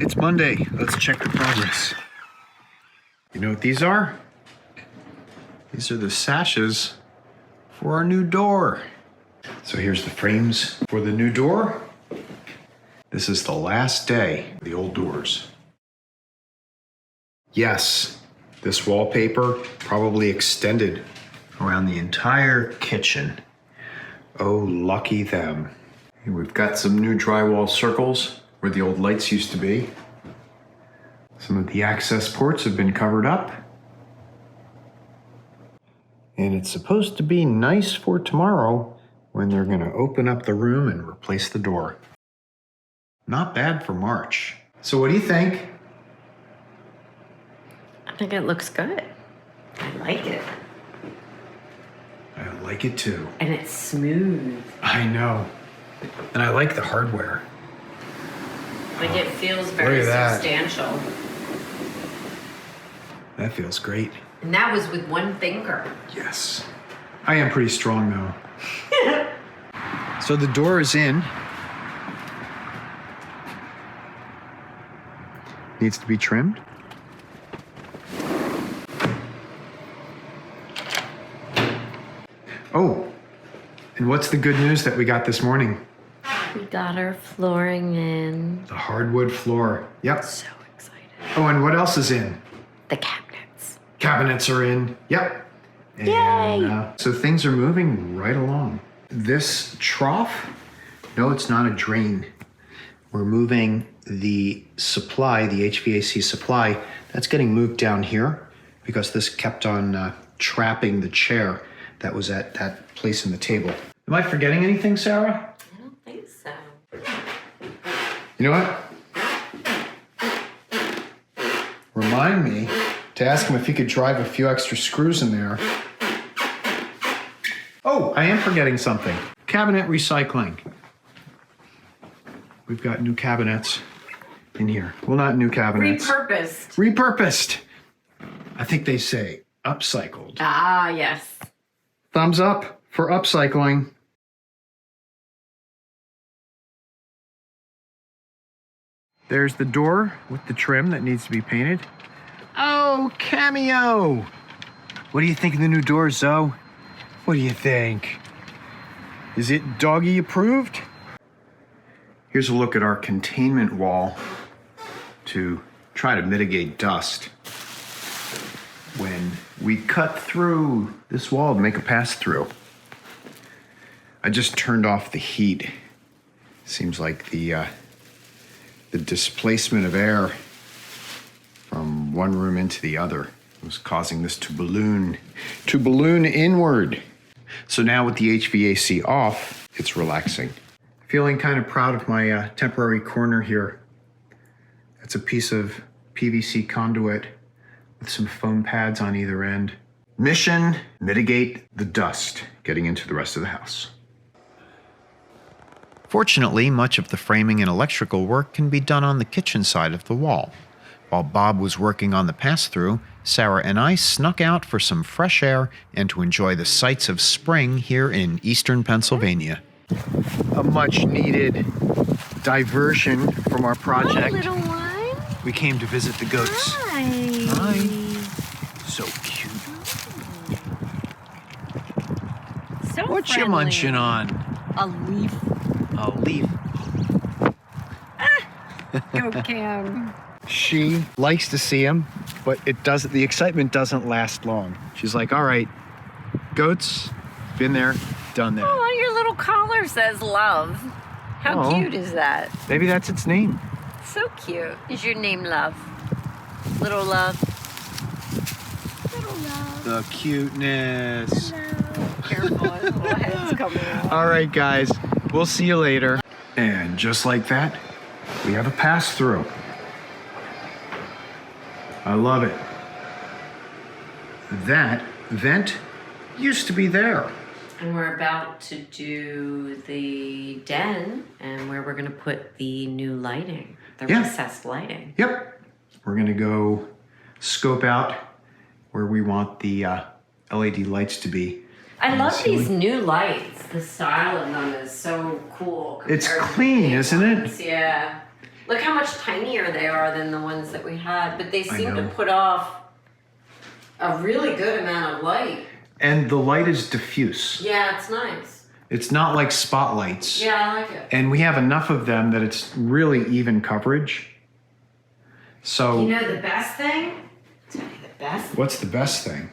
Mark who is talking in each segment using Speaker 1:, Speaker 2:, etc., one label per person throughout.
Speaker 1: It's Monday. Let's check the progress. You know what these are? These are the sashes for our new door. So here's the frames for the new door. This is the last day of the old doors. Yes, this wallpaper probably extended around the entire kitchen. Oh, lucky them. And we've got some new drywall circles where the old lights used to be. Some of the access ports have been covered up. And it's supposed to be nice for tomorrow when they're gonna open up the room and replace the door. Not bad for March. So what do you think?
Speaker 2: I think it looks good. I like it.
Speaker 1: I like it too.
Speaker 2: And it's smooth.
Speaker 1: I know. And I like the hardware.
Speaker 2: Like it feels very substantial.
Speaker 1: That feels great.
Speaker 2: And that was with one finger.
Speaker 1: Yes. I am pretty strong though. So the door is in. Needs to be trimmed. Oh, and what's the good news that we got this morning?
Speaker 2: We got our flooring in.
Speaker 1: The hardwood floor. Yep.
Speaker 2: So excited.
Speaker 1: Oh, and what else is in?
Speaker 2: The cabinets.
Speaker 1: Cabinets are in. Yep. And,
Speaker 2: Yay!
Speaker 1: So things are moving right along. This trough, no, it's not a drain. We're moving the supply, the HVAC supply, that's getting moved down here because this kept on trapping the chair that was at that place in the table. Am I forgetting anything, Sarah?
Speaker 2: I don't think so.
Speaker 1: You know what? Remind me to ask him if he could drive a few extra screws in there. Oh, I am forgetting something. Cabinet recycling. We've got new cabinets in here. Well, not new cabinets.
Speaker 2: Repurposed.
Speaker 1: Repurposed. I think they say upcycled.
Speaker 2: Ah, yes.
Speaker 1: Thumbs up for upcycling. There's the door with the trim that needs to be painted. Oh, Cameo! What do you think of the new door, Zoe? What do you think? Is it doggy approved? Here's a look at our containment wall to try to mitigate dust. When we cut through this wall to make a pass-through, I just turned off the heat. Seems like the displacement of air from one room into the other was causing this to balloon inward. So now with the HVAC off, it's relaxing. Feeling kind of proud of my temporary corner here. It's a piece of PVC conduit with some foam pads on either end. Mission, mitigate the dust getting into the rest of the house. Fortunately, much of the framing and electrical work can be done on the kitchen side of the wall. While Bob was working on the pass-through, Sarah and I snuck out for some fresh air and to enjoy the sights of spring here in eastern Pennsylvania. A much-needed diversion from our project.
Speaker 2: Hi, little one.
Speaker 1: We came to visit the goats.
Speaker 2: Hi.
Speaker 1: Hi. So cute.
Speaker 2: So
Speaker 1: What
Speaker 2: friendly.
Speaker 1: you munching on?
Speaker 2: A leaf.
Speaker 1: A leaf.
Speaker 2: Go, Cam.
Speaker 1: She likes to see him, but the excitement doesn't last long. She's like, all right, goats, been there, done that.
Speaker 2: Oh, your little collar says love. How
Speaker 1: Oh.
Speaker 2: cute is that?
Speaker 1: Maybe that's its name.
Speaker 2: So cute. Is your name Love? Little Love? Little Love.
Speaker 1: The cuteness.
Speaker 2: Careful, his little head's coming out.
Speaker 1: All right, guys, we'll see you later. And just like that, we have a pass-through. I love it. That vent used to be there.
Speaker 2: And we're about to do the den and where we're going to put the new lighting, the recessed lighting.
Speaker 1: Yep. We're going to go scope out where we want the LED lights to be.
Speaker 2: I love these new lights. The style of them is so cool.
Speaker 1: It's
Speaker 2: compared to
Speaker 1: clean,
Speaker 2: the
Speaker 1: isn't it?
Speaker 2: ones. Yeah. Look how much tinier they are than the ones that we had, but they seem to
Speaker 1: know.
Speaker 2: put off a really good amount of light.
Speaker 1: And the light is diffuse.
Speaker 2: Yeah, it's nice.
Speaker 1: It's not like spotlights.
Speaker 2: Yeah, I like it.
Speaker 1: And we have enough of them that it's really even coverage. So.
Speaker 2: You know the best thing? Tell you the best.
Speaker 1: What's the best thing?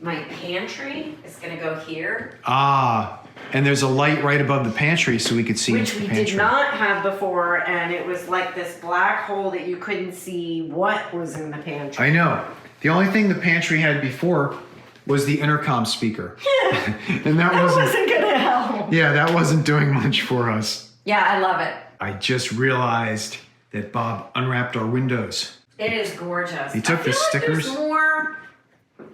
Speaker 2: My pantry is gonna go here.
Speaker 1: Ah, and there's a light right above the pantry so we could see
Speaker 2: Which
Speaker 1: into the
Speaker 2: we
Speaker 1: pantry.
Speaker 2: did not have before, and it was like this black hole that you couldn't see what was in the pantry.
Speaker 1: I know. The only thing the pantry had before was the intercom speaker. And that wasn't
Speaker 2: gonna help.
Speaker 1: Yeah, that wasn't doing much for us.
Speaker 2: Yeah, I love it.
Speaker 1: I just realized that Bob unwrapped our windows.
Speaker 2: It is gorgeous.
Speaker 1: He took the stickers.
Speaker 2: There's more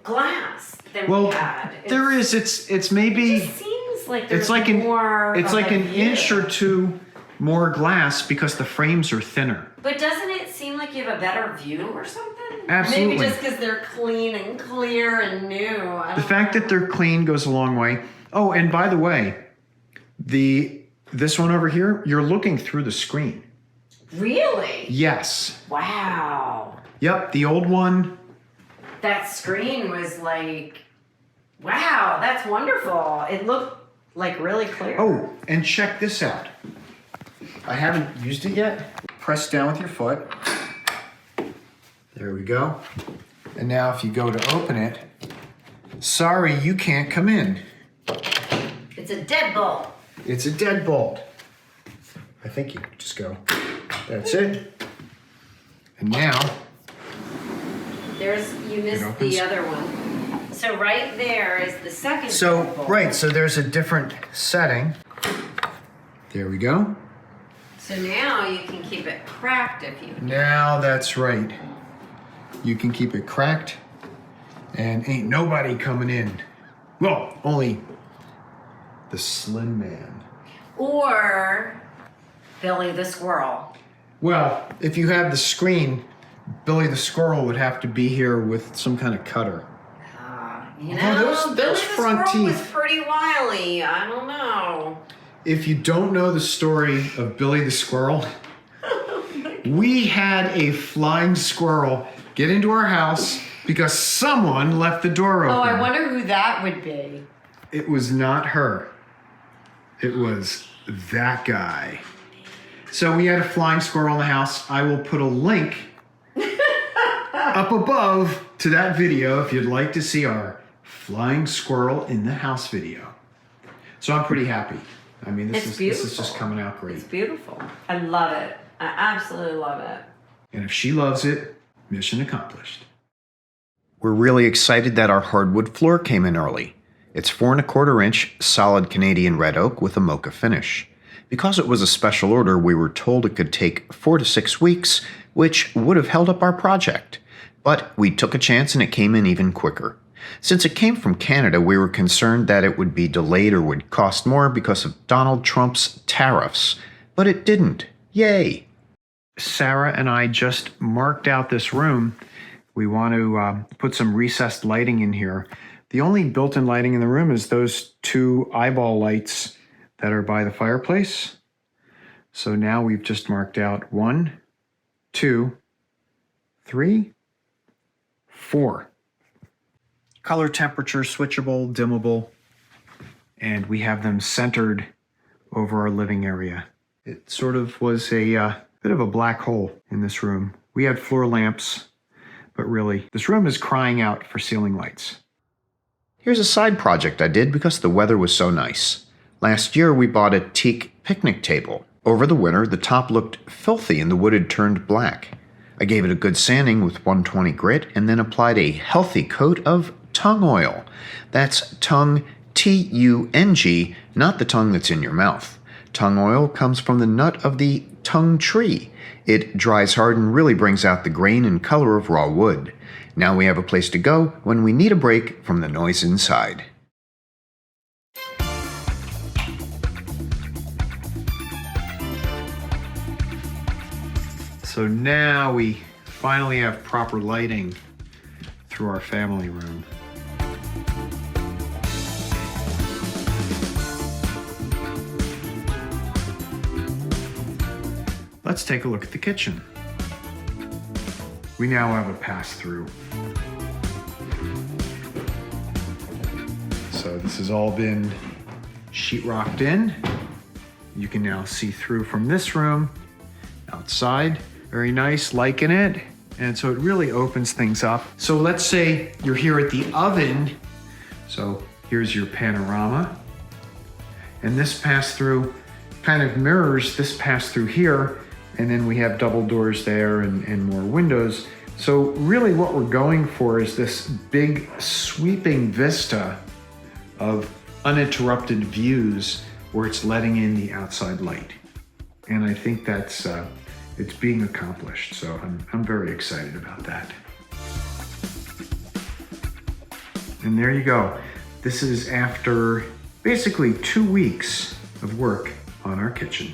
Speaker 2: glass than
Speaker 1: Well,
Speaker 2: we had.
Speaker 1: there is. It's maybe.
Speaker 2: It seems like there's
Speaker 1: It's like an.
Speaker 2: more.
Speaker 1: It's
Speaker 2: of
Speaker 1: like
Speaker 2: a
Speaker 1: an
Speaker 2: view.
Speaker 1: inch or two more glass because the frames are thinner.
Speaker 2: But doesn't it seem like you have a better view or something?
Speaker 1: Absolutely.
Speaker 2: Maybe just because they're clean and clear and new.
Speaker 1: The fact that they're clean goes a long way. Oh, and by the way, this one over here, you're looking through the screen.
Speaker 2: Really?
Speaker 1: Yes.
Speaker 2: Wow.
Speaker 1: Yep, the old one.
Speaker 2: That screen was like, wow, that's wonderful. It looked like really clear.
Speaker 1: Oh, and check this out. I haven't used it yet. Press down with your foot. There we go. And now if you go to open it, sorry, you can't come in.
Speaker 2: It's a deadbolt.
Speaker 1: It's a deadbolt. I think you just go. That's it. And now,
Speaker 2: You missed
Speaker 1: opens.
Speaker 2: the other one. So right there is the second
Speaker 1: so
Speaker 2: deadbolt.
Speaker 1: there's a different setting. There we go.
Speaker 2: So now you can keep it cracked if you.
Speaker 1: Now that's right. You can keep it cracked and ain't nobody coming in. Well, only the slim man.
Speaker 2: Or Billy the Squirrel.
Speaker 1: Well, if you have the screen, Billy the Squirrel would have to be here with some kind of cutter.
Speaker 2: You
Speaker 1: Oh,
Speaker 2: know,
Speaker 1: those
Speaker 2: Billy the
Speaker 1: front
Speaker 2: Squirrel was
Speaker 1: teeth.
Speaker 2: pretty wily. I don't know.
Speaker 1: If you don't know the story of Billy the Squirrel, we had a flying squirrel get into our house because someone left the door open.
Speaker 2: Oh, I wonder who that would be.
Speaker 1: It was not her. It was that guy. So we had a flying squirrel in the house. I will put a link up above to that video if you'd like to see our flying squirrel in the house video. So I'm pretty happy. I mean, this is just coming out great.
Speaker 2: It's beautiful. I love it. I absolutely love it.
Speaker 1: And if she loves it, mission accomplished. We're really excited that our hardwood floor came in early. It's 4 1/4 inch solid Canadian red oak with a mocha finish. Because it was a special order, we were told it could take 4 to 6 weeks, which would have held up our project. But we took a chance and it came in even quicker. Since it came from Canada, we were concerned that it would be delayed or would cost more because of Donald Trump's tariffs. But it didn't. Yay! Sarah and I just marked out this room. We want to put some recessed lighting in here. The only built-in lighting in the room is those 2 eyeball lights that are by the fireplace. So now we've just marked out 1, 2, 3, 4. Color, temperature, switchable, dimmable, and we have them centered over our living area. It sort of was a bit of a black hole in this room. We had floor lamps, but really, this room is crying out for ceiling lights. Here's a side project I did because the weather was so nice. Last year, we bought a teak picnic table. Over the winter, the top looked filthy and the wood had turned black. I gave it a good sanding with 120 grit and then applied a healthy coat of tung oil. That's tung, T-U-N-G, not the tongue that's in your mouth. Tung oil comes from the nut of the tung tree. It dries hard and really brings out the grain and color of raw wood. Now we have a place to go when we need a break from the noise inside. So now we finally have proper lighting through our family room. let's take a look at the kitchen. We now have a pass-through. So this has all been sheetrocked in. You can now see through from this room outside. Very nice, liking it. And so it really opens things up. So let's say you're here at the oven. So here's your panorama. And this pass-through kind of mirrors this pass-through here. And then we have double doors there and more windows. So really what we're going for is this big sweeping vista of uninterrupted views where it's letting in the outside light. And I think that's, it's being accomplished. So I'm very excited about that. And there you go. This is after basically 2 weeks of work on our kitchen.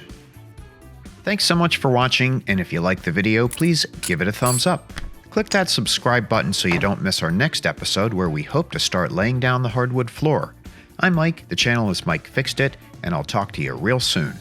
Speaker 1: Thanks so much for watching, and if you liked the video, please give it a thumbs up. Click that subscribe button so you don't miss our next episode where we hope to start laying down the hardwood floor. I'm Mike, the channel is Fyxdt, and I'll talk to you real soon.